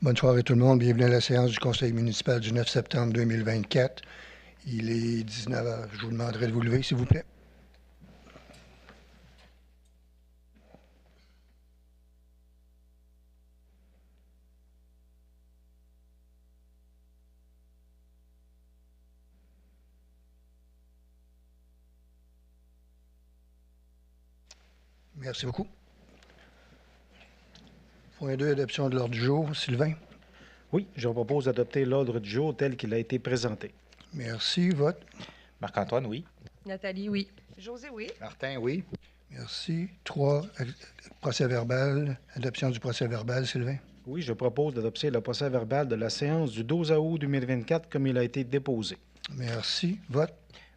Bonne soirée tout le monde. Bienvenue à la séance du Conseil municipal du 9 septembre 2024. Il est 19 heures. Je vous demanderai de vous lever, s'il vous plaît. Merci beaucoup. Point 2, adoption de l'ordre du jour. Sylvain? Oui, je vous propose d'adopter l'ordre du jour tel qu'il a été présenté. Merci. Vote? Marc-Antoine, oui. Nathalie, oui. José, oui. Martin, oui. Merci. 3, procès-verbal. Adoption du procès-verbal. Sylvain? Oui, je propose d'adopter le procès-verbal de la séance du 12 août 2024 comme il a été déposé. Merci. Vote?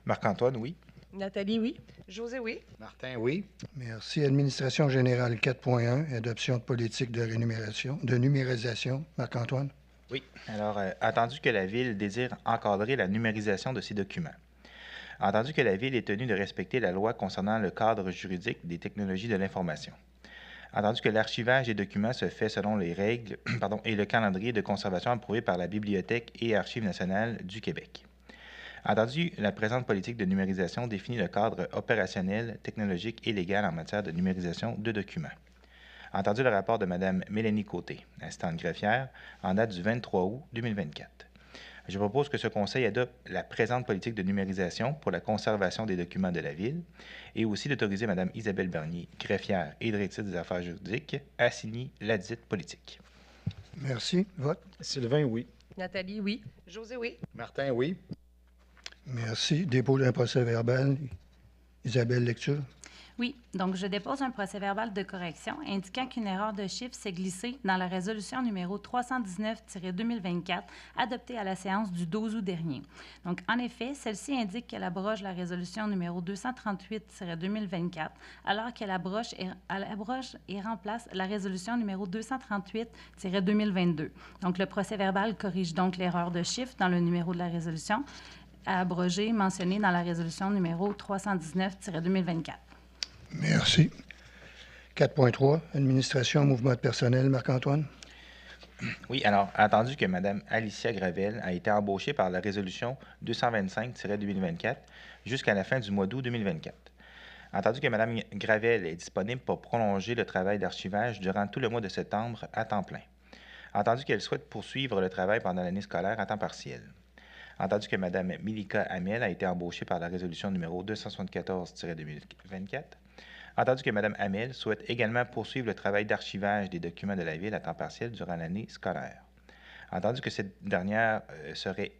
Marc-Antoine, oui. Nathalie, oui. José, oui. Martin, oui. Merci. Administration générale 4.1. Adoption de politique de rémunération, de numérisation. Marc-Antoine? Oui. Alors, attendu que la Ville désire encadrer la numérisation de ses documents. Entendu que la Ville est tenue de respecter la loi concernant le cadre juridique des technologies de l'information. Entendu que l'archivage des documents se fait selon les règles et le calendrier de conservation approuvé par la Bibliothèque et Archives nationales du Québec. Entendu, la présente politique de numérisation définit le cadre opérationnel, technologique et légal en matière de numérisation de documents. Entendu le rapport de Mme Mélanie Côté, assistante greffière, en date du 23 août 2024. Je propose que ce Conseil adopte la présente politique de numérisation pour la conservation des documents de la Ville et aussi d'autoriser Mme Isabelle Bernier, greffière et directrice des affaires juridiques, à signer ladite politique. Merci. Vote? Sylvain, oui. Nathalie, oui. José, oui. Martin, oui. Merci. Dépôt d'un procès-verbal. Isabelle, lecture? Oui, donc je dépose un procès-verbal de correction indiquant qu'une erreur de chiffre s'est glissée dans la résolution numéro 319-2024 adoptée à la séance du 12 août dernier. Donc, en effet, celle-ci indique qu'elle abroge la résolution numéro 238-2024 alors qu'elle abroge et remplace la résolution numéro 238-2022. Donc, le procès-verbal corrige donc l'erreur de chiffre dans le numéro de la résolution à abroger mentionnée dans la résolution numéro 319-2024. Merci. 4.3, administration, mouvement de personnel. Marc-Antoine? Oui, alors, attendu que Mme Alicia Gravel a été embauchée par la résolution 225-2024 jusqu'à la fin du mois d'août 2024. Entendu que Mme Gravel est disponible pour prolonger le travail d'archivage durant tout le mois de septembre à temps plein. Entendu qu'elle souhaite poursuivre le travail pendant l'année scolaire à temps partiel. Entendu que Mme Milika Hamel a été embauchée par la résolution numéro 274-2024. Entendu que Mme Hamel souhaite également poursuivre le travail d'archivage des documents de la Ville à temps partiel durant l'année scolaire. Entendu que cette dernière serait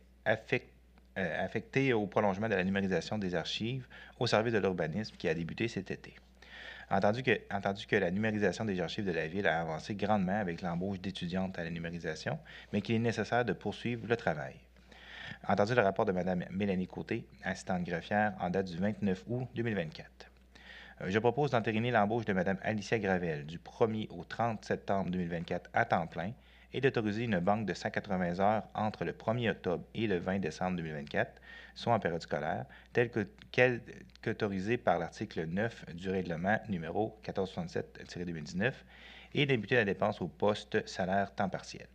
affectée au prolongement de la numérisation des archives au service de l'urbanisme qui a débuté cet été. Entendu que la numérisation des archives de la Ville a avancé grandement avec l'embauche d'étudiantes à la numérisation, mais qu'il est nécessaire de poursuivre le travail. Entendu le rapport de Mme Mélanie Côté, assistante greffière, en date du 29 août 2024. Je propose d'entériner l'embauche de Mme Alicia Gravel du 1er au 30 septembre 2024 à temps plein et d'autoriser une banque de 180 heures entre le 1er octobre et le 20 décembre 2024, soit en période scolaire, telle qu'autorisée par l'article 9 du règlement numéro 1467-2019 et d'imputer la dépense au poste salaire temps partiel.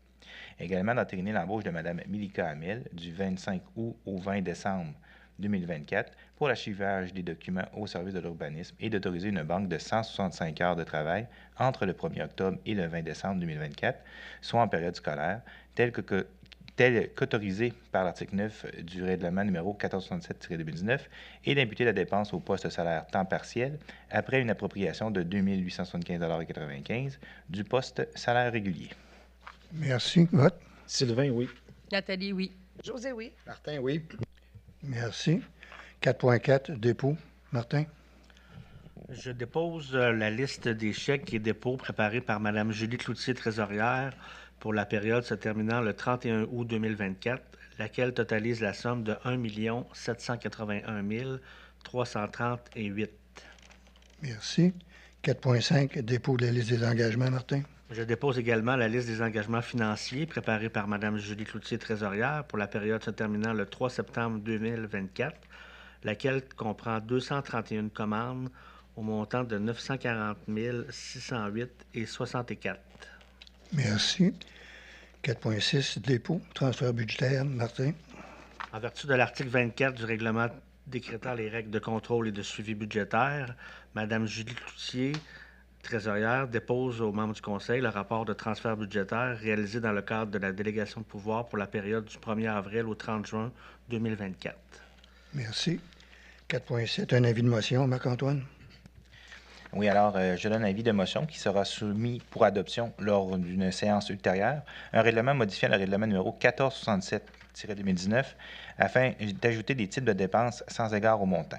Également d'entériner l'embauche de Mme Milika Hamel du 25 août au 20 décembre 2024 pour l'archivage des documents au service de l'urbanisme et d'autoriser une banque de 165 heures de travail entre le 1er octobre et le 20 décembre 2024, soit en période scolaire, telle qu'autorisée par l'article 9 du règlement numéro 1467-2019 et d'imputer la dépense au poste salaire temps partiel après une appropriation de 2 875,95 $ du poste salaire régulier. Merci. Vote? Sylvain, oui. Nathalie, oui. José, oui. Martin, oui. Merci. 4.4, dépôt. Martin? Je dépose la liste des chèques et dépôts préparés par Mme Julie Cloutier, trésorière, pour la période se terminant le 31 août 2024, laquelle totalise la somme de 1 781 338. Merci. 4.5, dépôt de la liste des engagements. Martin? Je dépose également la liste des engagements financiers préparés par Mme Julie Cloutier, trésorière, pour la période se terminant le 3 septembre 2024, laquelle comprend 231 commandes au montant de 940 608,64. Merci. 4.6, dépôt, transfert budgétaire. Martin. En vertu de l'article 24 du règlement décrétant les règles de contrôle et de suivi budgétaire, Mme Julie Cloutier, trésorière, dépose aux membres du Conseil le rapport de transfert budgétaire réalisé dans le cadre de la délégation de pouvoir pour la période du 1er avril au 30 juin 2024. Merci. 4.7, un avis de motion. Marc-Antoine. Oui, alors, je donne un avis de motion qui sera soumis pour adoption lors d'une séance ultérieure. Un règlement modifiant le règlement numéro 1467-2019 afin d'ajouter des types de dépenses sans égard au montant.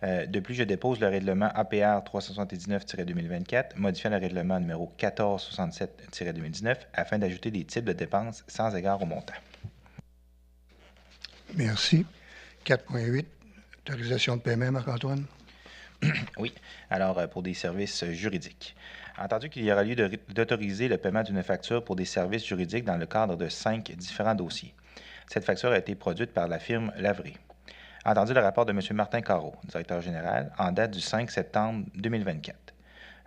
De plus, je dépose le règlement APR 379-2024 modifiant le règlement numéro 1467-2019 afin d'ajouter des types de dépenses sans égard au montant. Merci. 4.8, autorisation de paiement. Marc-Antoine. Oui, alors pour des services juridiques. Entendu qu'il y aura lieu d'autoriser le paiement d'une facture pour des services juridiques dans le cadre de 5 différents dossiers. Cette facture a été produite par la firme Lavré. Entendu le rapport de M. Martin Carreau, directeur général, en date du 5 septembre 2024.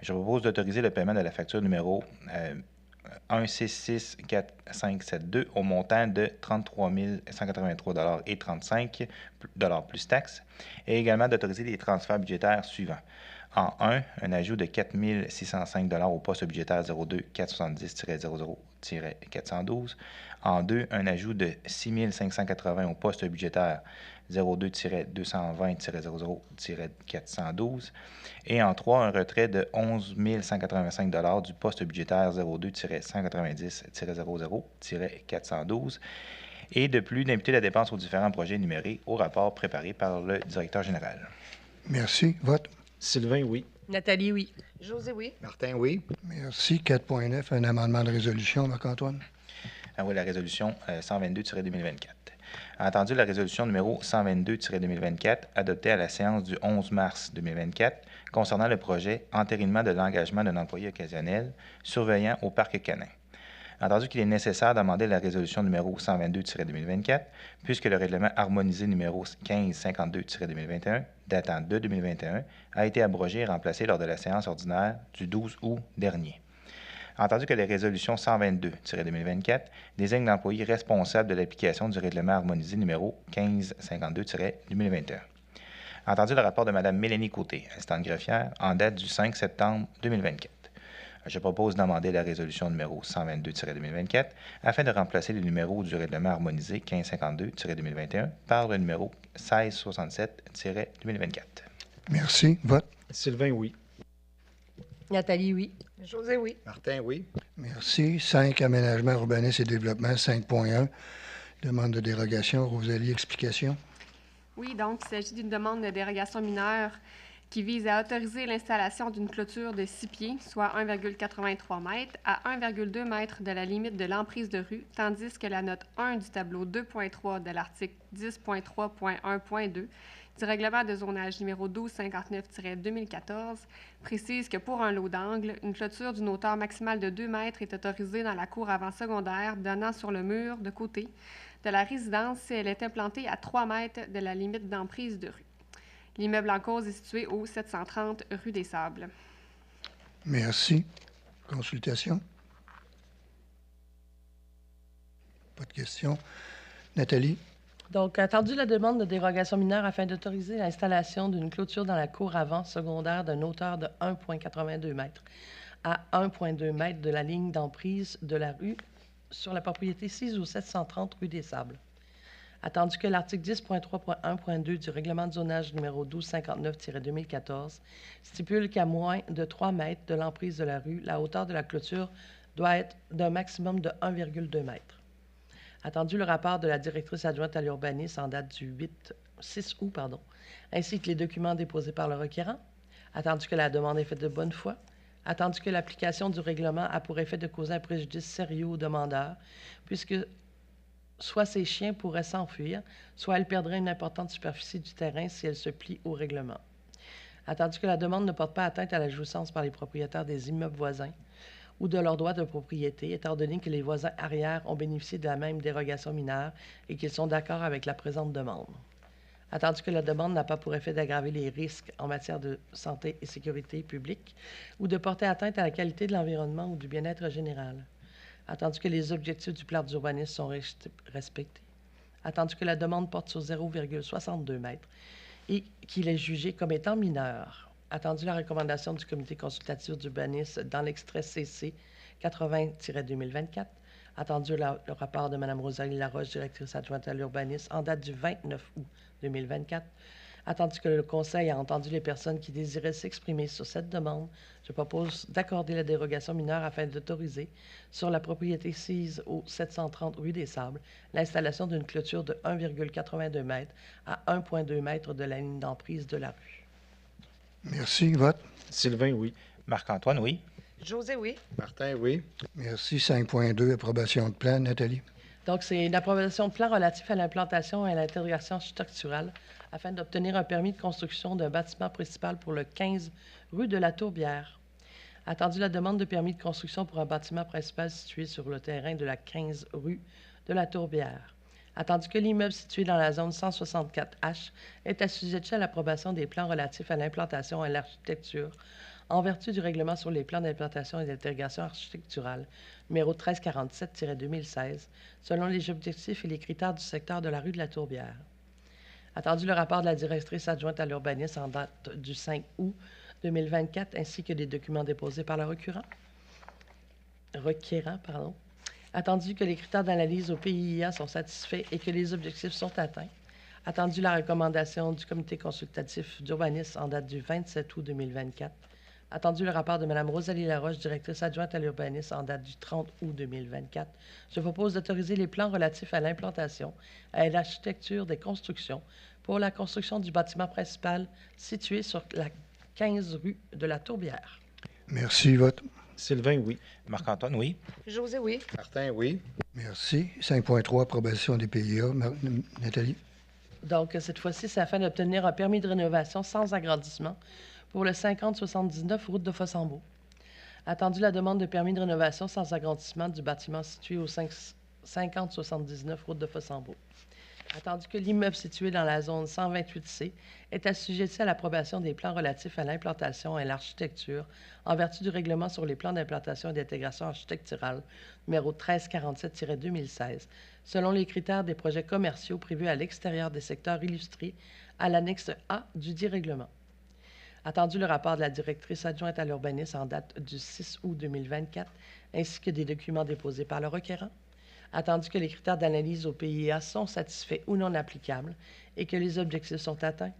Je propose d'autoriser le paiement de la facture numéro 1664572 au montant de 33 183,35 $ plus taxes et également d'autoriser les transferts budgétaires suivants. En 1, un ajout de 4 605 $ au poste budgétaire 02 470-00-412. En 2, un ajout de 6 580 au poste budgétaire 02-220-00-412. Et en 3, un retrait de 11 185 $ du poste budgétaire 02-190-00-412. Et de plus, d'imputer la dépense aux différents projets énumérés au rapport préparé par le directeur général. Merci. Vote. Sylvain, oui. Nathalie, oui. José, oui. Martin, oui. Merci. 4.9, un amendement de résolution. Marc-Antoine. Ah oui, la résolution 122-2024. Entendu la résolution numéro 122-2024, adoptée à la séance du 11 mars 2024, concernant le projet entérinement de l'engagement d'un employé occasionnel surveillant au parc canin. Entendu qu'il est nécessaire d'amender la résolution numéro 122-2024, puisque le règlement harmonisé numéro 1552-2021, datant de 2021, a été abrogé et remplacé lors de la séance ordinaire du 12 août dernier. Entendu que les résolutions 122-2024 désignent l'employé responsable de l'application du règlement harmonisé numéro 1552-2021. Entendu le rapport de Mme Mélanie Côté, assistante greffière, en date du 5 septembre 2024. Je propose d'amender la résolution numéro 122-2024 afin de remplacer le numéro du règlement harmonisé 1552-2021 par le numéro 1667-2024. Merci. Vote. Sylvain, oui. Nathalie, oui. José, oui. Martin, oui. Merci. 5, aménagement, urbanisme et développement. 5.1, demande de dérogation. Rosalie, explication. Oui, donc il s'agit d'une demande de dérogation mineure qui vise à autoriser l'installation d'une clôture de 6 pieds, soit 1,83 m, à 1,2 m de la limite de l'emprise de rue, tandis que la note 1 du tableau 2.3 de l'article 10.3.1.2 du règlement de zonage numéro 1259-2014 précise que pour un lot d'angle, une clôture d'une hauteur maximale de 2 mètres est autorisée dans la cour avant-secondaire donnant sur le mur de côté de la résidence si elle est implantée à 3 mètres de la limite d'emprise de rue. L'immeuble en cause est situé au 730 rue des Sables. Merci. Consultation. Pas de questions. Nathalie. Donc, attendu la demande de dérogation mineure afin d'autoriser l'installation d'une clôture dans la cour avant secondaire d'une hauteur de 1,82 m à 1,2 m de la ligne d'emprise de la rue sur la propriété 6 ou 730 rue des Sables. Attendu que l'article 10.3.1.2 du règlement de zonage numéro 1259-2014 stipule qu'à moins de 3 mètres de l'emprise de la rue, la hauteur de la clôture doit être d'un maximum de 1,2 m. Attendu le rapport de la directrice adjointe à l'urbanisme en date du 6 août, ainsi que les documents déposés par le requérant. Attendu que la demande est faite de bonne foi. Attendu que l'application du règlement a pour effet de causer un préjudice sérieux au demandeur, puisque soit ces chiens pourraient s'enfuir, soit elle perdrait une importante superficie du terrain si elle se plie au règlement. Attendu que la demande ne porte pas atteinte à la jouissance par les propriétaires des immeubles voisins ou de leurs droits de propriété, étant donné que les voisins arrière ont bénéficié de la même dérogation mineure et qu'ils sont d'accord avec la présente demande. Attendu que la demande n'a pas pour effet d'aggraver les risques en matière de santé et sécurité publique ou de porter atteinte à la qualité de l'environnement ou du bien-être général. Attendu que les objectifs du plan d'urbanisme sont respectés. Attendu que la demande porte sur 0,62 mètres et qu'il est jugé comme étant mineur. Attendu la recommandation du comité consultatif d'urbanisme dans l'extrait CC 80-2024. Attendu le rapport de Mme Rosalie Laroche, directrice adjointe à l'urbanisme, en date du 29 août 2024. Attendu que le Conseil a entendu les personnes qui désiraient s'exprimer sur cette demande, je propose d'accorder la dérogation mineure afin d'autoriser, sur la propriété sise au 730 rue des Sables, l'installation d'une clôture de 1,82 m à 1,2 m de la ligne d'emprise de la rue. Merci. Vote. Sylvain, oui. Marc-Antoine, oui. José, oui. Martin, oui. Merci. 5.2, approbation de plan. Nathalie? Donc, c'est une approbation de plan relatif à l'implantation et à l'intégration structurale afin d'obtenir un permis de construction d'un bâtiment principal pour le 15 rue de la Tourbière. Attendu la demande de permis de construction pour un bâtiment principal situé sur le terrain de la 15 rue de la Tourbière. Attendu que l'immeuble situé dans la zone 164H est assujetti à l'approbation des plans relatifs à l'implantation et à l'architecture en vertu du règlement sur les plans d'implantation et d'intégration architecturale numéro 1347-2016, selon les objectifs et les critères du secteur de la rue de la Tourbière. Attendu le rapport de la directrice adjointe à l'urbanisme en date du 5 août 2024, ainsi que des documents déposés par le requérant. Attendu que les critères d'analyse au PIA sont satisfaits et que les objectifs sont atteints. Attendu la recommandation du comité consultatif d'urbanisme en date du 27 août 2024. Attendu le rapport de Mme Rosalie Laroche, directrice adjointe à l'urbanisme en date du 30 août 2024, je propose d'autoriser les plans relatifs à l'implantation et à l'architecture des constructions pour la construction du bâtiment principal situé sur la 15 rue de la Tourbière. Merci. Vote. Sylvain, oui. Marc-Antoine, oui. José, oui. Martin, oui. Merci. 5.3, approbation des PIA. Nathalie? Donc, cette fois-ci, c'est afin d'obtenir un permis de rénovation sans agrandissement pour le 50-79 route de Fossambeau. Attendu la demande de permis de rénovation sans agrandissement du bâtiment situé au 50-79 route de Fossambeau. Attendu que l'immeuble situé dans la zone 128C est assujetti à l'approbation des plans relatifs à l'implantation et à l'architecture en vertu du règlement sur les plans d'implantation et d'intégration architecturale numéro 1347-2016, selon les critères des projets commerciaux prévus à l'extérieur des secteurs illustrés à l'annexe A du dit règlement. Attendu le rapport de la directrice adjointe à l'urbanisme en date du 6 août 2024, ainsi que des documents déposés par le requérant. Attendu que les critères d'analyse au PIA sont satisfaits ou non applicables et que les objectifs sont atteints.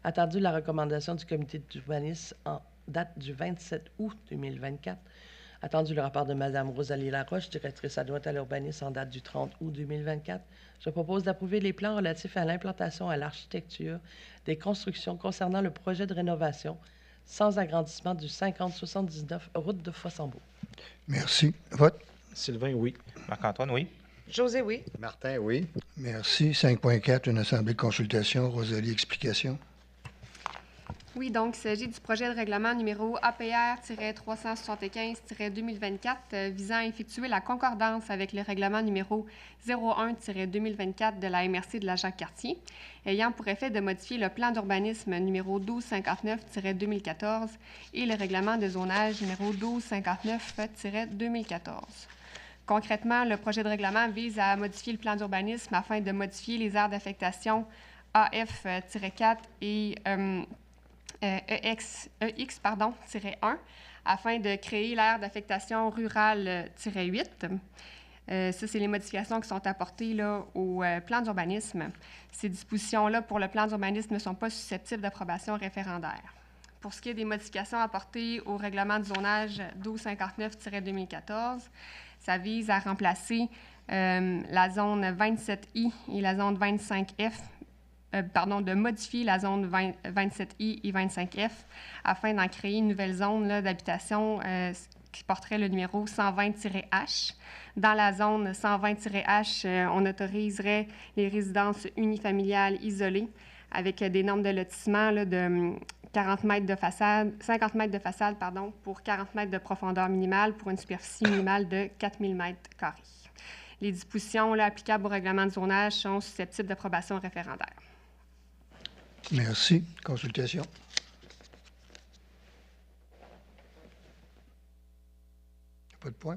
Attendu la recommandation du comité d'urbanisme en date du 27 août 2024. Attendu le rapport de Mme Rosalie Laroche, directrice adjointe à l'urbanisme en date du 30 août 2024, je propose d'approuver les plans relatifs à l'implantation et à l'architecture des constructions concernant le projet de rénovation sans agrandissement du 50-79 route de Fossambeau. Merci. Vote. Sylvain, oui. Marc-Antoine, oui. José, oui. Martin, oui. Merci. 5.4, une assemblée de consultation. Rosalie, explication. Oui, donc, il s'agit du projet de règlement numéro APR-375-2024 visant à effectuer la concordance avec le règlement numéro 01-2024 de la MRC de la Jacques-Cartier, ayant pour effet de modifier le plan d'urbanisme numéro 1259-2014 et le règlement de zonage numéro 1259-2014. Concrètement, le projet de règlement vise à modifier le plan d'urbanisme afin de modifier les aires d'affectation AF-4 et EX-1 afin de créer l'aire d'affectation rurale-8. Ça, c'est les modifications qui sont apportées là, au plan d'urbanisme. Ces dispositions-là pour le plan d'urbanisme ne sont pas susceptibles d'approbation référendaire. Pour ce qui est des modifications apportées au règlement de zonage 1259-2014, ça vise à remplacer la zone 27I et la zone 25F, de modifier la zone 27I et 25F afin d'en créer une nouvelle zone d'habitation qui porterait le numéro 120-H. Dans la zone 120-H, on autoriserait les résidences unifamiliales isolées avec des normes de lotissement de 50 mètres de façade pour 40 mètres de profondeur minimale pour une superficie minimale de 4000 mètres carrés. Les dispositions applicables au règlement de zonage sont susceptibles d'approbation référendaire. Merci. Consultation. Pas de point?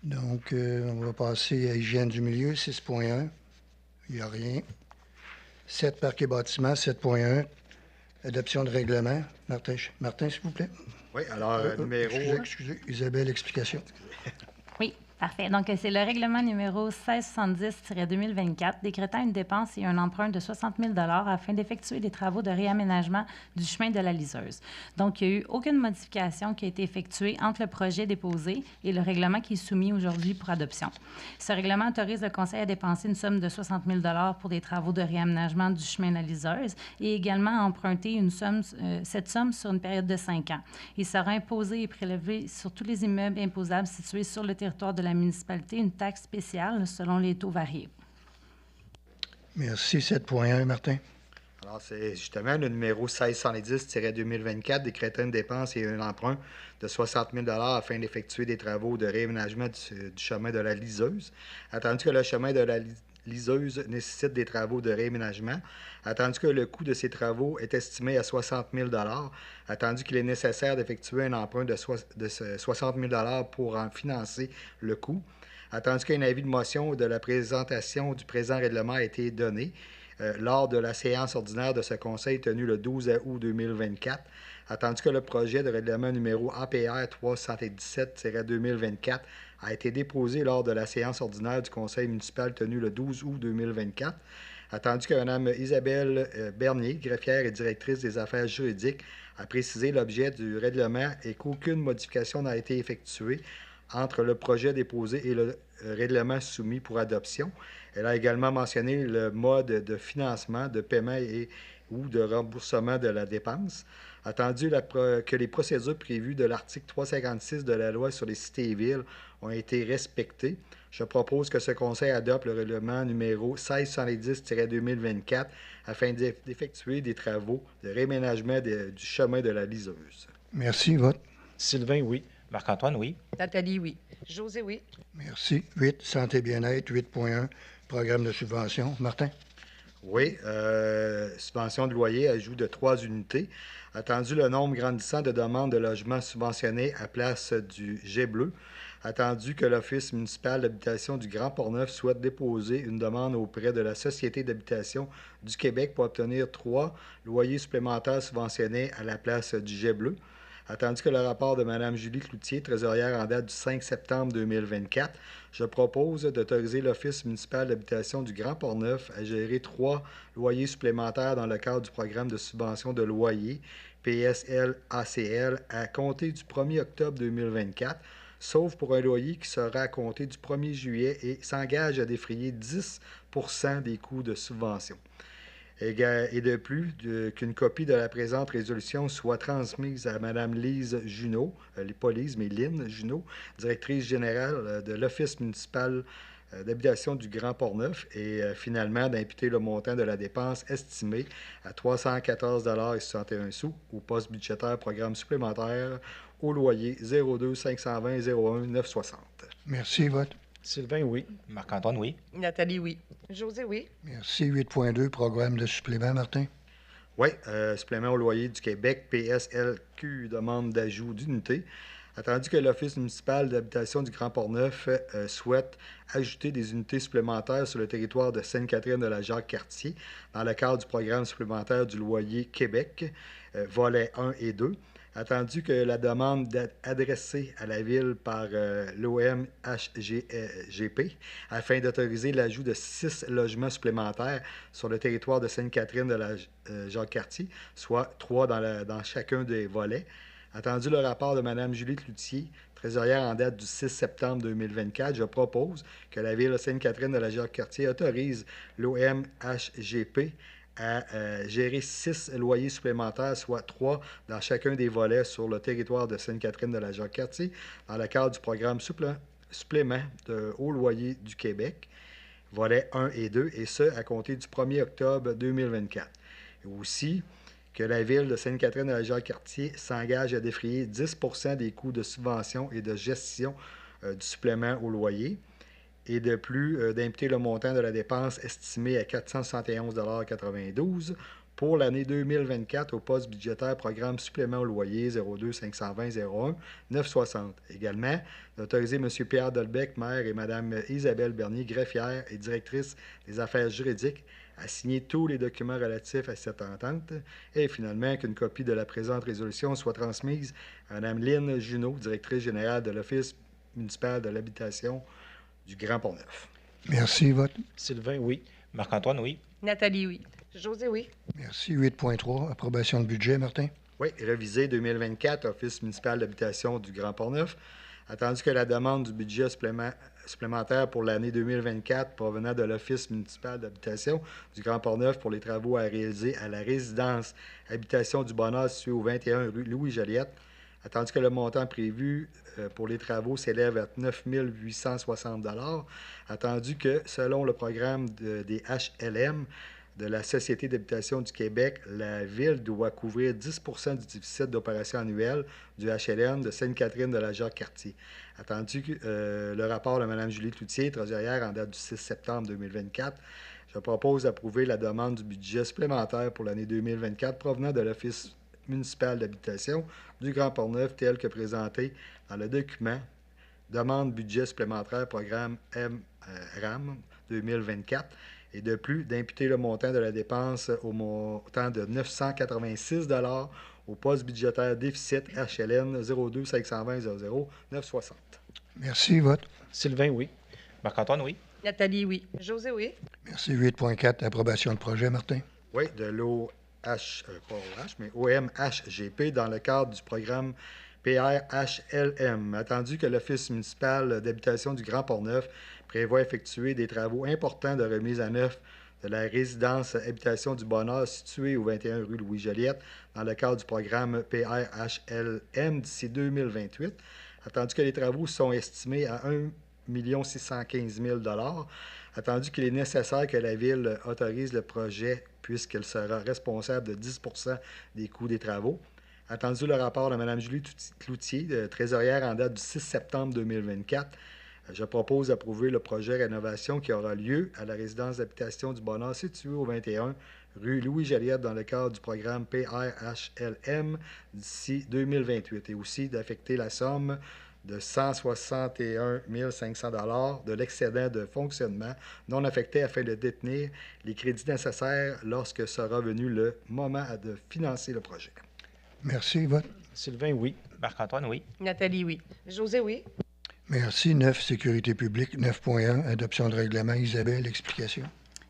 Donc, on va passer à hygiène du milieu, 6.1. Il n'y a rien. 7, parcs et bâtiments, 7.1. Adoption de règlement. Martin, s'il vous plaît. Oui, alors, numéro... Excusez. Isabelle, explication. Oui, parfait. Donc, c'est le règlement numéro 1670-2024 décrétant une dépense et un emprunt de 60 000 afin d'effectuer des travaux de réaménagement du chemin de la liseuse. Donc, il n'y a eu aucune modification qui a été effectuée entre le projet déposé et le règlement qui est soumis aujourd'hui pour adoption. Ce règlement autorise le Conseil à dépenser une somme de 60 000 pour des travaux de réaménagement du chemin de la liseuse et également à emprunter cette somme sur une période de 5 ans. Il sera imposé et prélevé sur tous les immeubles imposables situés sur le territoire de la municipalité une taxe spéciale selon les taux variés. Merci. 7.1, Martin. Alors, c'est justement le numéro 1610-2024 décrétant une dépense et un emprunt de 60 000 afin d'effectuer des travaux de réaménagement du chemin de la liseuse. Attendu que le chemin de la liseuse nécessite des travaux de réaménagement, attendu que le coût de ces travaux est estimé à 60 000 attendu qu'il est nécessaire d'effectuer un emprunt de 60 000 pour en financer le coût, attendu qu'un avis de motion de la présentation du présent règlement a été donné lors de la séance ordinaire de ce Conseil tenue le 12 août 2024, attendu que le projet de règlement numéro APR 317-2024 a été déposé lors de la séance ordinaire du Conseil municipal tenue le 12 août 2024, attendu que Mme Isabelle Bernier, greffière et directrice des affaires juridiques, a précisé l'objet du règlement et qu'aucune modification n'a été effectuée entre le projet déposé et le règlement soumis pour adoption. Elle a également mentionné le mode de financement, de paiement ou de remboursement de la dépense. Attendu que les procédures prévues de l'article 356 de la loi sur les cités et villes ont été respectées, je propose que ce Conseil adopte le règlement numéro 1610-2024 afin d'effectuer des travaux de réaménagement du chemin de la liseuse. Merci. Vote. Sylvain, oui. Marc-Antoine, oui. Nathalie, oui. José, oui. Merci. 8, santé et bien-être, 8.1, programme de subvention. Martin? Oui, subvention de loyer, ajout de 3 unités. Attendu le nombre grandissant de demandes de logements subventionnés à place du jet bleu. Attendu que l'Office municipal d'habitation du Grand Portneuf souhaite déposer une demande auprès de la Société d'habitation du Québec pour obtenir 3 loyers supplémentaires subventionnés à la place du jet bleu. Attendu que le rapport de Mme Julie Cloutier, trésorière en date du 5 septembre 2024, je propose d'autoriser l'Office municipal d'habitation du Grand Portneuf à gérer 3 loyers supplémentaires dans le cadre du programme de subvention de loyer PSL-ACL à compter du 1er octobre 2024, sauf pour un loyer qui sera à compter du 1er juillet et s'engage à défrayer 10 % des coûts de subvention. Et de plus, qu'une copie de la présente résolution soit transmise à Mme Lise Junot, pas Lise, mais Lynne Junot, directrice générale de l'Office municipal d'habitation du Grand Portneuf, et finalement d'imputer le montant de la dépense estimée à 314,61 au poste budgétaire programme supplémentaire au loyer 02 520 01 960. Merci. Vote. Sylvain, oui. Marc-Antoine, oui. Nathalie, oui. José, oui. Merci. 8.2, programme de supplément. Martin? Oui, supplément au loyer du Québec, PSLQ, demande d'ajout d'unité. Attendu que l'Office municipal d'habitation du Grand Portneuf souhaite ajouter des unités supplémentaires sur le territoire de Sainte-Catherine de la Jacques-Cartier dans le cadre du programme supplémentaire du loyer Québec, volets 1 et 2. Attendu que la demande adressée à la Ville par l'OMHGP afin d'autoriser l'ajout de 6 logements supplémentaires sur le territoire de Sainte-Catherine de la Jacques-Cartier, soit 3 dans chacun des volets. Attendu le rapport de Mme Julie Cloutier, trésorière en date du 6 septembre 2024, je propose que la Ville de Sainte-Catherine de la Jacques-Cartier autorise l'OMHGP à gérer 6 loyers supplémentaires, soit 3 dans chacun des volets sur le territoire de Sainte-Catherine de la Jacques-Cartier, dans le cadre du programme supplément de haut loyer du Québec, volets 1 et 2, et ce, à compter du 1er octobre 2024. Et aussi, que la Ville de Sainte-Catherine de la Jacques-Cartier s'engage à défrayer 10 % des coûts de subvention et de gestion du supplément au loyer, et de plus, d'imputer le montant de la dépense estimé à 471,92 pour l'année 2024 au poste budgétaire programme supplément au loyer 02 520 01 960. Également, d'autoriser M. Pierre Dolbec, maire, et Mme Isabelle Bernier, greffière et directrice des affaires juridiques, à signer tous les documents relatifs à cette entente. Et finalement, qu'une copie de la présente résolution soit transmise à Mme Lynne Junot, directrice générale de l'Office municipal de l'habitation du Grand Pont-Neuf. Merci. Vote. Sylvain, oui. Marc-Antoine, oui. Nathalie, oui. José, oui. Merci. 8.3, approbation de budget, Martin. Oui, révisé 2024, Office municipal d'habitation du Grand Pont-Neuf. Attendu que la demande du budget supplémentaire pour l'année 2024 provenant de l'Office municipal d'habitation du Grand Pont-Neuf pour les travaux à réaliser à la résidence habitation du Bonheur située au 21 rue Louis-Joliette, attendu que le montant prévu pour les travaux s'élève à 9 860 $, attendu que, selon le programme des HLM de la Société d'habitation du Québec, la Ville doit couvrir 10 % du déficit d'opération annuel du HLM de Sainte-Catherine de la Jacques-Cartier. Attendu que le rapport de Mme Julie Cloutier, trésorière en date du 6 septembre 2024, je propose d'approuver la demande du budget supplémentaire pour l'année 2024 provenant de l'Office municipal d'habitation du Grand Pont-Neuf tel que présenté dans le document demande budget supplémentaire programme RAM 2024 et de plus d'imputer le montant de la dépense au montant de 986 $ au poste budgétaire déficit HLN 02 520 00 960. Merci. Vote. Sylvain, oui. Marc-Antoine, oui. Nathalie, oui. José, oui. Merci. 8.4, approbation de projet, Martin. Oui, de OMHGP dans le cadre du programme PRHLM. Attendu que l'Office municipal d'habitation du Grand Pont-Neuf prévoit effectuer des travaux importants de remise à neuf de la résidence habitation du Bonheur située au 21 rue Louis-Joliette dans le cadre du programme PRHLM d'ici 2028. Attendu que les travaux sont estimés à 1 615 000 $, attendu qu'il est nécessaire que la Ville autorise le projet puisqu'elle sera responsable de 10 % des coûts des travaux. Attendu le rapport de Mme Julie Cloutier, trésorière en date du 6 septembre 2024, je propose d'approuver le projet rénovation qui aura lieu à la résidence d'habitation du Bonheur située au 21 rue Louis-Joliette dans le cadre du programme PRHLM d'ici 2028 et aussi d'affecter la somme de 161 500 $ de l'excédent de fonctionnement non affecté afin de détenir les crédits nécessaires lorsque sera venu le moment de financer le projet. Merci. Vote. Sylvain, oui. Marc-Antoine, oui. Nathalie, oui. José, oui. Merci. 9, sécurité publique. 9.1, adoption de règlement. Isabelle, explication.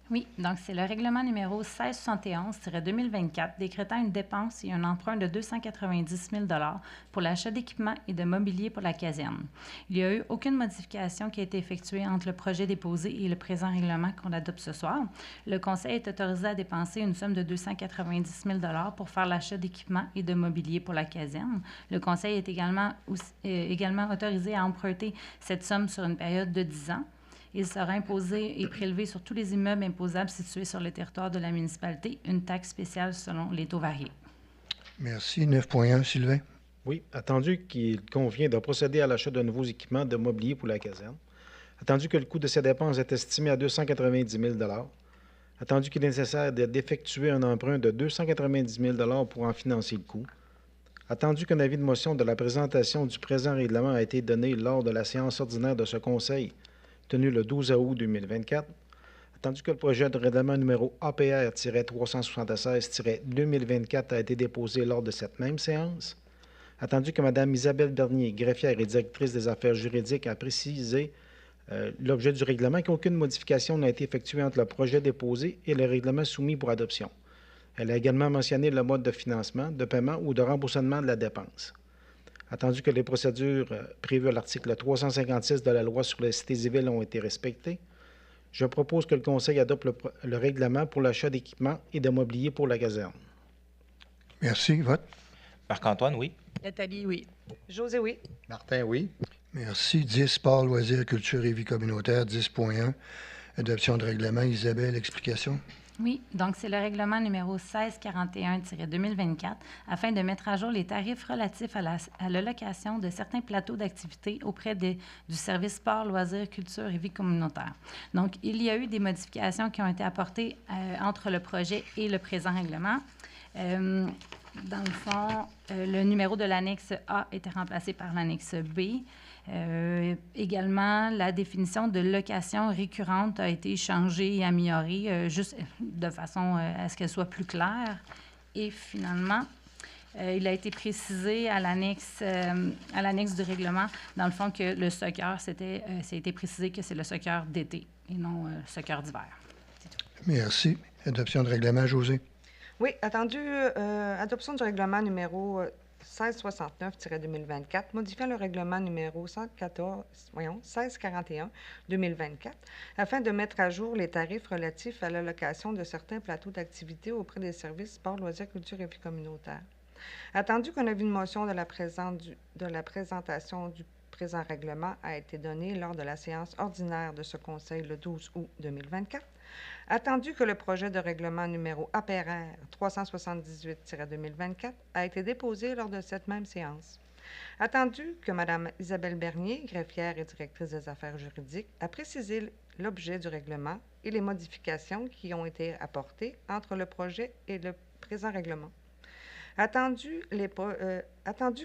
Oui, donc c'est le règlement numéro 1671-2024 décrétant une dépense et un emprunt de 290 000 $ pour l'achat d'équipements et de mobilier pour la caserne. Il n'y a eu aucune modification qui a été effectuée entre le projet déposé et le présent règlement qu'on adopte ce soir. Le Conseil est autorisé à dépenser une somme de 290 000 $ pour faire l'achat d'équipements et de mobilier pour la caserne. Le Conseil est également autorisé à emprunter cette somme sur une période de 10 ans. Il sera imposé et prélevé sur tous les immeubles imposables situés sur le territoire de la municipalité une taxe spéciale selon les taux variés. Merci. 9.1, Sylvain. Oui, attendu qu'il convient de procéder à l'achat de nouveaux équipements de mobilier pour la caserne, attendu que le coût de ces dépenses est estimé à 290 000 $, attendu qu'il est nécessaire d'effectuer un emprunt de 290 000 $ pour en financer le coût, attendu qu'un avis de motion de la présentation du présent règlement a été donné lors de la séance ordinaire de ce Conseil tenu le 12 août 2024, attendu que le projet de règlement numéro APR-376-2024 a été déposé lors de cette même séance, attendu que Mme Isabelle Bernier, greffière et directrice des affaires juridiques, a précisé l'objet du règlement qu'aucune modification n'a été effectuée entre le projet déposé et le règlement soumis pour adoption. Elle a également mentionné le mode de financement, de paiement ou de remboursement de la dépense. Attendu que les procédures prévues à l'article 356 de la loi sur les cités civiles ont été respectées, je propose que le Conseil adopte le règlement pour l'achat d'équipements et de mobilier pour la caserne. Merci. Vote. Marc-Antoine, oui. Nathalie, oui. José, oui. Martin, oui. Merci. 10, sport, loisirs, culture et vie communautaire. 10.1, adoption de règlement. Isabelle, explication. Oui, donc c'est le règlement numéro 1641-2024 afin de mettre à jour les tarifs relatifs à l'allocation de certains plateaux d'activité auprès du service sport, loisirs, culture et vie communautaire. Donc, il y a eu des modifications qui ont été apportées entre le projet et le présent règlement. Dans le fond, le numéro de l'annexe A était remplacé par l'annexe B. Également, la définition de location récurrente a été changée et améliorée juste de façon à ce qu'elle soit plus claire. Et finalement, il a été précisé à l'annexe du règlement, dans le fond, que le soccer, c'était été précisé que c'est le soccer d'été et non le soccer d'hiver. Merci. Adoption de règlement, José. Oui, attendu adoption du règlement numéro 1669-2024, modifiant le règlement numéro 1641-2024, afin de mettre à jour les tarifs relatifs à l'allocation de certains plateaux d'activité auprès des services sport, loisirs, culture et vie communautaire. Attendu qu'un avis de motion de la présentation du présent règlement a été donné lors de la séance ordinaire de ce Conseil le 12 août 2024, attendu que le projet de règlement numéro APRR 378-2024 a été déposé lors de cette même séance, attendu que Mme Isabelle Bernier, greffière et directrice des affaires juridiques, a précisé l'objet du règlement et les modifications qui ont été apportées entre le projet et le présent règlement. Attendu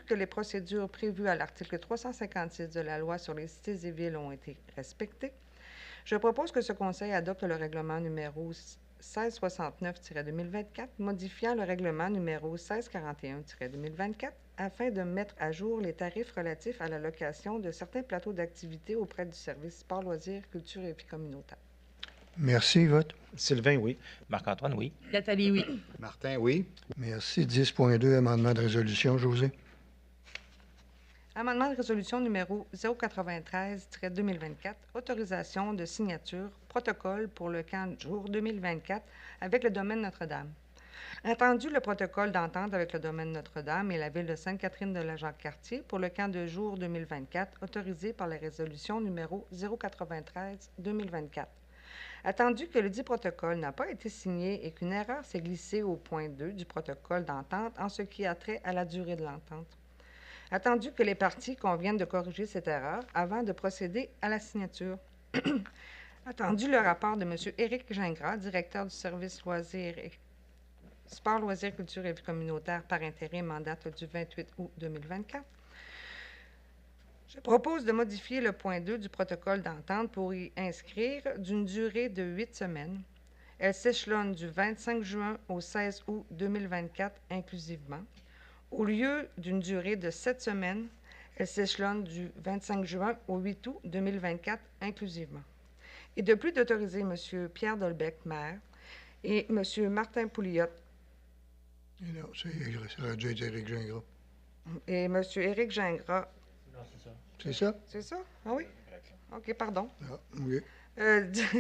que les procédures prévues à l'article 356 de la Loi sur les cités et villes ont été respectées, je propose que ce Conseil adopte le règlement numéro 1669-2024, modifiant le règlement numéro 1641-2024 afin de mettre à jour les tarifs relatifs à la location de certains plateaux d'activité auprès du service sport, loisirs, culture et vie communautaire. Merci. Vote. Sylvain, oui. Marc-Antoine, oui. Nathalie, oui. Martin, oui. Merci. 10.2, amendement de résolution, José. Amendement de résolution numéro 093-2024, autorisation de signature, protocole pour le camp de jour 2024 avec le domaine Notre-Dame. Attendu le protocole d'entente avec le domaine Notre-Dame et la ville de Sainte-Catherine-de-la-Jacques-Cartier pour le camp de jour 2024, autorisé par la résolution numéro 093-2024. Attendu que le dit protocole n'a pas été signé et qu'une erreur s'est glissée au point 2 du protocole d'entente en ce qui a trait à la durée de l'entente. Attendu que les parties conviennent de corriger cette erreur avant de procéder à la signature. Attendu le rapport de M. Éric Gingras, directeur du service loisirs et sport, loisirs, culture et vie communautaire par intérim en date du 28 août 2024. Je propose de modifier le point 2 du protocole d'entente pour y inscrire d'une durée de 8 semaines. Elle s'échelonne du 25 juin au 16 août 2024 inclusivement. Au lieu d'une durée de 7 semaines, elle s'échelonne du 25 juin au 8 août 2024 inclusivement. Et de plus d'autoriser M. Pierre Dolbec, maire, et M. Martin Pouliot. Non, ça aurait dû être Éric Gingras. Et M. Éric Gingras. Non, c'est ça. C'est ça? C'est ça? Ah oui? OK, pardon. Ah, oui.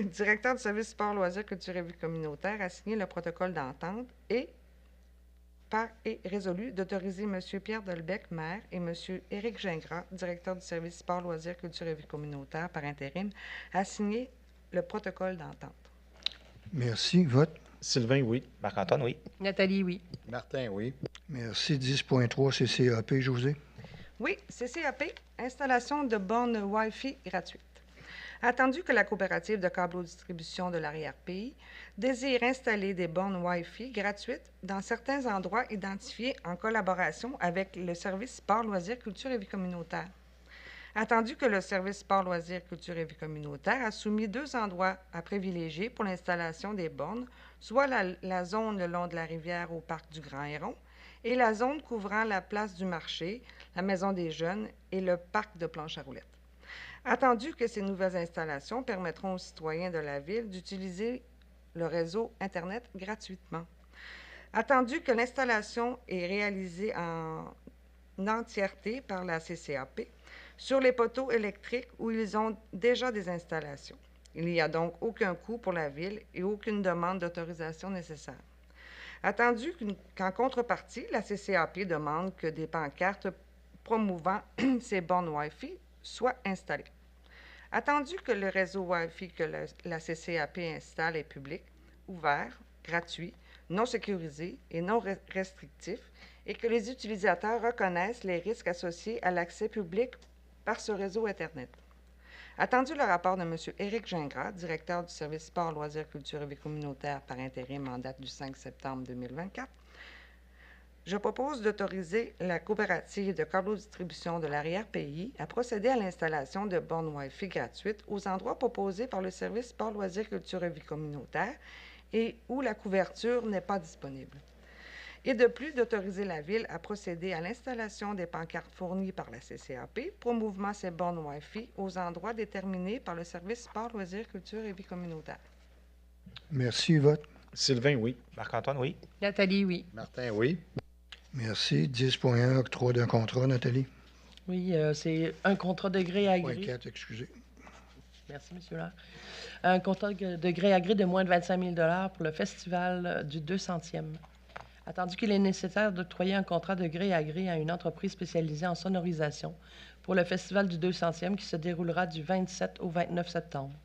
Directeur du service sport, loisirs, culture et vie communautaire a signé le protocole d'entente et résolu d'autoriser M. Pierre Dolbec, maire, et M. Éric Gingras, directeur du service sport, loisirs, culture et vie communautaire par intérim, à signer le protocole d'entente. Merci. Vote. Sylvain, oui. Marc-Antoine, oui. Nathalie, oui. Martin, oui. Merci. 10.3, CCAP, José. Oui, CCAP, installation de bornes Wi-Fi gratuites. Attendu que la coopérative de câbleau-distribution de l'arrière-pays désire installer des bornes Wi-Fi gratuites dans certains endroits identifiés en collaboration avec le service sport, loisirs, culture et vie communautaire. Attendu que le service sport, loisirs, culture et vie communautaire a soumis 2 endroits à privilégier pour l'installation des bornes, soit la zone le long de la rivière au parc du Grand Héron et la zone couvrant la place du marché, la maison des jeunes et le parc de planche à roulettes. Attendu que ces nouvelles installations permettront aux citoyens de la ville d'utiliser le réseau Internet gratuitement. Attendu que l'installation est réalisée en entièreté par la CCAP sur les poteaux électriques où ils ont déjà des installations. Il n'y a donc aucun coût pour la ville et aucune demande d'autorisation nécessaire. Attendu qu'en contrepartie, la CCAP demande que des pancartes promouvant ces bornes Wi-Fi soient installées. Attendu que le réseau Wi-Fi que la CCAP installe est public, ouvert, gratuit, non sécurisé et non restrictif, et que les utilisateurs reconnaissent les risques associés à l'accès public par ce réseau Internet. Attendu le rapport de M. Éric Gingras, directeur du service sport, loisirs, culture et vie communautaire par intérim en date du 5 septembre 2024, je propose d'autoriser la coopérative de câble-distribution de l'arrière-pays à procéder à l'installation de bornes Wi-Fi gratuites aux endroits proposés par le service sport, loisirs, culture et vie communautaire et où la couverture n'est pas disponible. Et de plus, d'autoriser la Ville à procéder à l'installation des pancartes fournies par la CCAP, promouvant ces bornes Wi-Fi aux endroits déterminés par le service sport, loisirs, culture et vie communautaire. Merci. Vote. Sylvain, oui. Marc-Antoine, oui. Nathalie, oui. Martin, oui. Merci. 10.1, octroi d'un contrat, Nathalie. Oui, c'est un contrat de gré à Point gré. 4, excusez. Merci, M. Lair. Un contrat de gré à gré de moins de 25 000 pour le festival du 200e. Attendu qu'il est nécessaire d'octroyer un contrat de gré à une entreprise spécialisée en sonorisation pour le festival du 200e qui se déroulera du 27 au 29 septembre.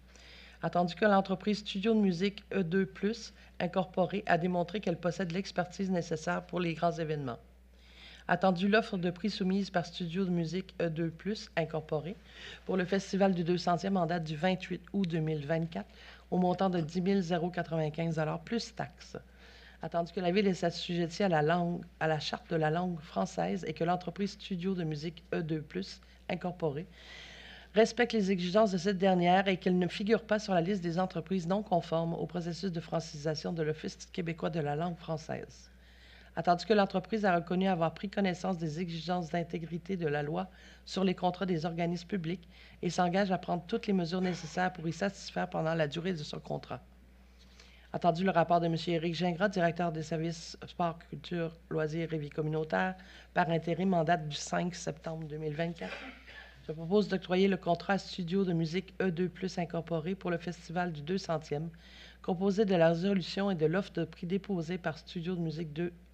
Attendu que l'entreprise Studio de musique E2+, incorporée, a démontré qu'elle possède l'expertise nécessaire pour les grands événements. Attendu l'offre de prix soumise par Studio de musique E2+, incorporée, pour le festival du 200e en date du 28 août 2024, au montant de 10 095 plus taxes. Attendu que la Ville est assujettie à la charte de la langue française et que l'entreprise Studio de musique E2+, incorporée, respecte les exigences de cette dernière et qu'elle ne figure pas sur la liste des entreprises non conformes au processus de francisation de l'Office québécois de la langue française. Attendu que l'entreprise a reconnu avoir pris connaissance des exigences d'intégrité de la loi sur les contrats des organismes publics et s'engage à prendre toutes les mesures nécessaires pour y satisfaire pendant la durée de son contrat. Attendu le rapport de M. Éric Gingras, directeur des services sport, culture, loisirs et vie communautaire, par intérim en date du 5 septembre 2024, je propose d'octroyer le contrat à Studio de musique E2+, incorporé pour le festival du 200e, composé de la résolution et de l'offre de prix déposée par Studio de musique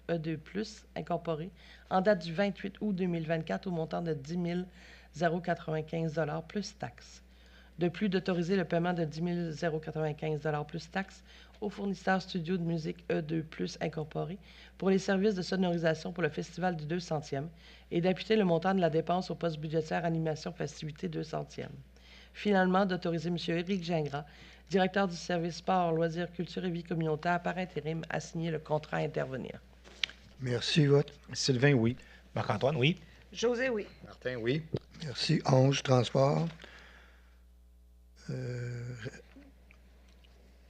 E2+, incorporé, en date du 28 août 2024 au montant de 10 095 plus taxes. De plus, d'autoriser le paiement de 10 095 plus taxes au fournisseur Studio de musique E2+, incorporé pour les services de sonorisation pour le festival du 200e et d'appuyer le montant de la dépense au poste budgétaire animation festivité 200e. Finalement, d'autoriser M. Éric Gingras, directeur du service sport, loisirs, culture et vie communautaire par intérim, à signer le contrat à intervenir. Merci. Vote. Sylvain, oui. Marc-Antoine, oui. José, oui. Martin, oui. Merci. 11, transport.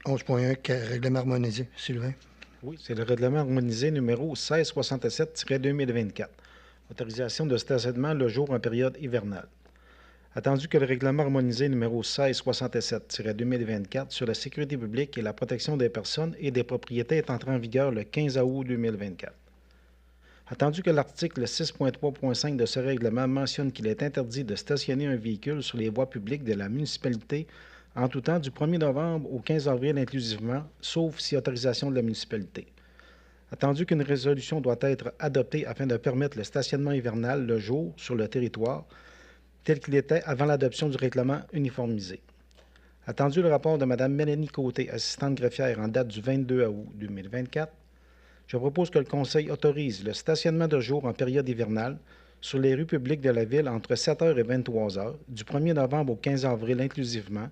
11.1, règlement harmonisé. Sylvain. Oui, c'est le règlement harmonisé numéro 1667-2024. Autorisation de stationnement le jour en période hivernale. Attendu que le règlement harmonisé numéro 1667-2024 sur la sécurité publique et la protection des personnes et des propriétés est entré en vigueur le 15 août 2024. Attendu que l'article 6.3.5 de ce règlement mentionne qu'il est interdit de stationner un véhicule sur les voies publiques de la municipalité en tout temps du 1er novembre au 15 avril inclusivement, sauf si autorisation de la municipalité. Attendu qu'une résolution doit être adoptée afin de permettre le stationnement hivernal le jour sur le territoire, tel qu'il était avant l'adoption du règlement uniformisé. Attendu le rapport de Mme Mélanie Côté, assistante greffière, en date du 22 août 2024, je propose que le Conseil autorise le stationnement de jour en période hivernale sur les rues publiques de la Ville entre 7h et 23h, du 1er novembre au 15 avril inclusivement,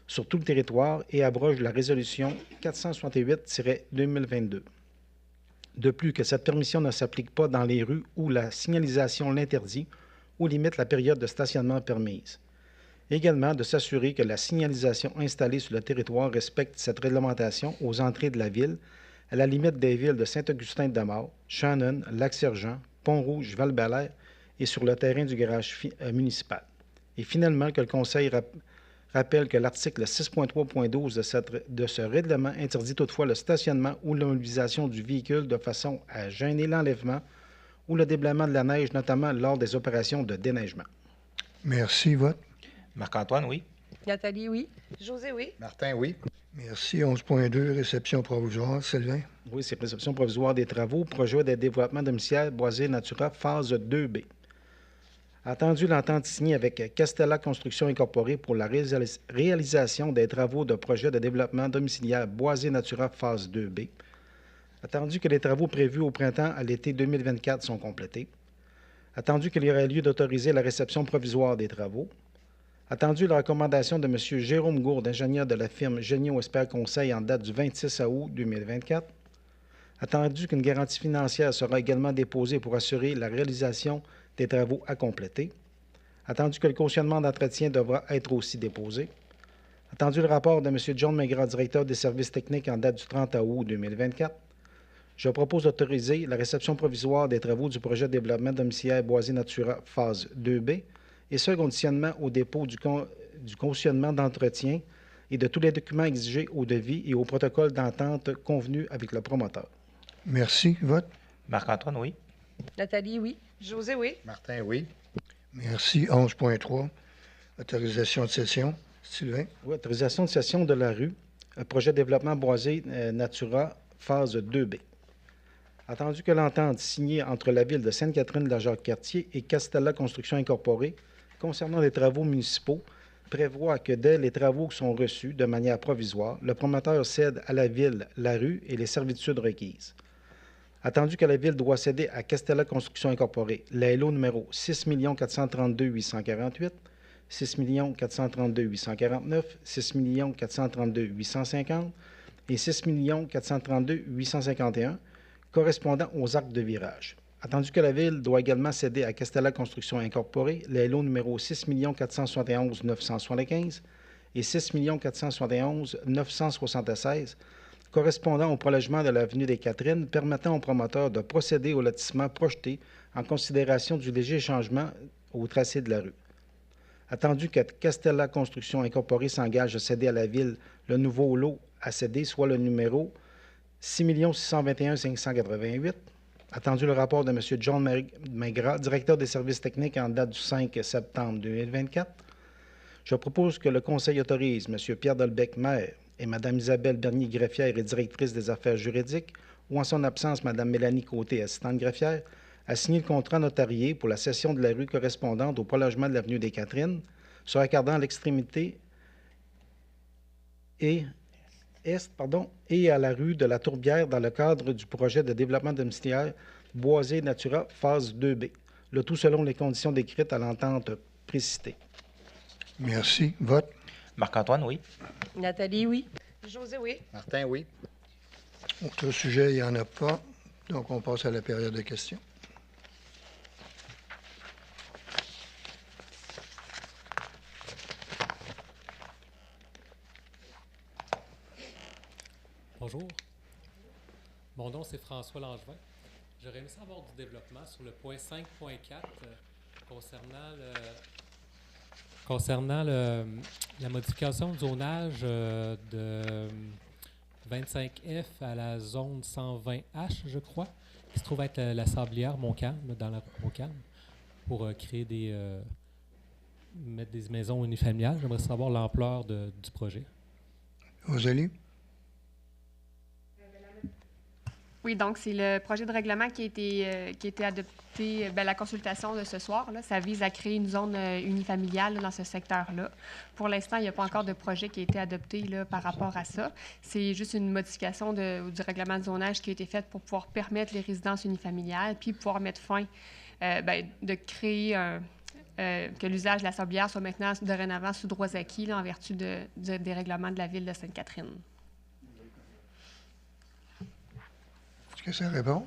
sur tout le territoire et abroge la résolution 468-2022. De plus, que cette permission ne s'applique pas dans les rues où la signalisation l'interdit ou limite la période de stationnement permise. Également, de s'assurer que la signalisation installée sur le territoire respecte cette réglementation aux entrées de la Ville, à la limite des villes de Saint-Augustin-de-Damas, Shannon, Lac-Sergent, Pont-Rouge, Val-Bélair et sur le terrain du garage municipal. Et finalement, que le Conseil rappelle que l'article 6.3.12 de ce règlement interdit toutefois le stationnement ou l'immobilisation du véhicule de façon à gêner l'enlèvement ou le déblaiement de la neige, notamment lors des opérations de déneigement. Merci. Vote. Marc-Antoine, oui. Nathalie, oui. José, oui. Martin, oui. Merci. 11.2, réception provisoire. Sylvain. Oui, c'est réception provisoire des travaux, projet de développement domiciliaire boisé Natura, phase 2B. Attendu l'entente signée avec Castella Construction Incorporée pour la réalisation des travaux de projet de développement domiciliaire Boisé Natura phase 2B. Attendu que les travaux prévus au printemps à l'été 2024 sont complétés. Attendu qu'il y aurait lieu d'autoriser la réception provisoire des travaux. Attendu la recommandation de M. Jérôme Gourde, ingénieur de la firme Génio Expert Conseil en date du 26 août 2024. Attendu qu'une garantie financière sera également déposée pour assurer la réalisation des travaux à compléter. Attendu que le cautionnement d'entretien devra être aussi déposé. Attendu le rapport de M. John Maigrat, directeur des services techniques en date du 30 août 2024. Je propose d'autoriser la réception provisoire des travaux du projet de développement domiciliaire Boisé Natura phase 2B et ce conditionnement au dépôt du cautionnement d'entretien et de tous les documents exigés au devis et au protocole d'entente convenu avec le promoteur. Merci. Vote. Marc-Antoine, oui. Nathalie, oui. José, oui. Martin, oui. Merci. 11.3. Autorisation de cession. Sylvain. Oui, autorisation de cession de la rue, projet de développement Boisé Natura phase 2B. Attendu que l'entente signée entre la Ville de Sainte-Catherine-de-la-Jacques-Cartier et Castella Construction Incorporée concernant les travaux municipaux prévoit que dès les travaux sont reçus de manière provisoire, le promoteur cède à la Ville la rue et les servitudes requises. Attendu que la Ville doit céder à Castella Construction Incorporée les lots numéro 6 432 848, 6 432 849, 6 432 850 et 6 432 851, correspondant aux arcs de virage. Attendu que la Ville doit également céder à Castella Construction Incorporée les lots numéro 6 471 975 et 6 471 976, correspondant au prolongement de l'avenue des Catherines, permettant au promoteur de procéder au lotissement projeté en considération du léger changement au tracé de la rue. Attendu que Castella Construction Incorporée s'engage à céder à la Ville le nouveau lot à céder, soit le numéro 6 621 588. Attendu le rapport de M. John Maigrat, directeur des services techniques en date du 5 septembre 2024. Je propose que le Conseil autorise M. Pierre Delbecq, maire, et Mme Isabelle Bernier, greffière et directrice des affaires juridiques, ou en son absence, Mme Mélanie Côté, assistante greffière, à signer le contrat notarié pour la cession de la rue correspondante au prolongement de l'avenue des Catherines, se raccordant à l'extrémité et à la rue de la Tourbière dans le cadre du projet de développement domiciliaire Boisé Natura phase 2B. Le tout selon les conditions décrites à l'entente précitée. Merci. Vote. Marc-Antoine, oui. Nathalie, oui. José, oui. Martin, oui. Autre sujet, il n'y en a pas. Donc, on passe à la période de questions. Bonjour. Mon nom, c'est François Langevin. J'aurais aimé savoir du développement sur le point 5.4 concernant la modification de zonage de 25F à la zone 120H, je crois, qui se trouve être la Sablière Montcalm, dans la Montcalm, pour créer mettre des maisons unifamiliales. J'aimerais savoir l'ampleur du projet. Rosalie? Oui, donc c'est le projet de règlement qui a été adopté, la consultation de ce soir. Là, ça vise à créer une zone unifamiliale là, dans ce secteur-là. Pour l'instant, il n'y a pas encore de projet qui a été adopté là, par rapport à ça. C'est juste une modification du règlement de zonage qui a été faite pour pouvoir permettre les résidences unifamiliales, puis pouvoir mettre fin, de créer que l'usage de la Sablière soit maintenant dorénavant sous droits acquis là, en vertu des règlements de la Ville de Sainte-Catherine. Est-ce que ça répond?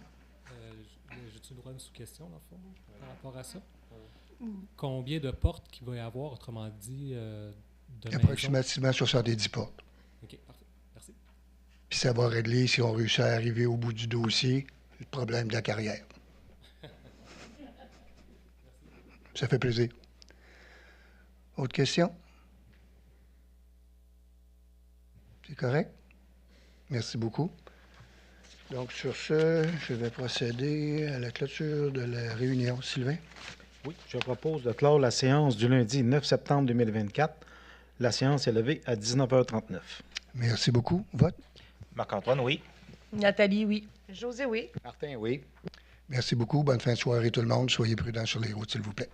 J'ai-tu le droit à une sous-question, dans le fond, par rapport à ça? Combien de portes qu'il va y avoir, autrement dit, de maisons? Approximativement 70 portes. OK, parfait. Merci. Puis ça va régler, si on réussit à arriver au bout du dossier, le problème de la carrière. Ça fait plaisir. Autre question? C'est correct? Merci beaucoup. Donc, sur ce, je vais procéder à la clôture de la réunion. Sylvain? Oui, je propose de clore la séance du lundi 9 septembre 2024. La séance est levée à 19h39. Merci beaucoup. Vote? Marc-Antoine, oui. Nathalie, oui. José, oui. Martin, oui. Merci beaucoup. Bonne fin de soirée tout le monde. Soyez prudents sur les routes, s'il vous plaît.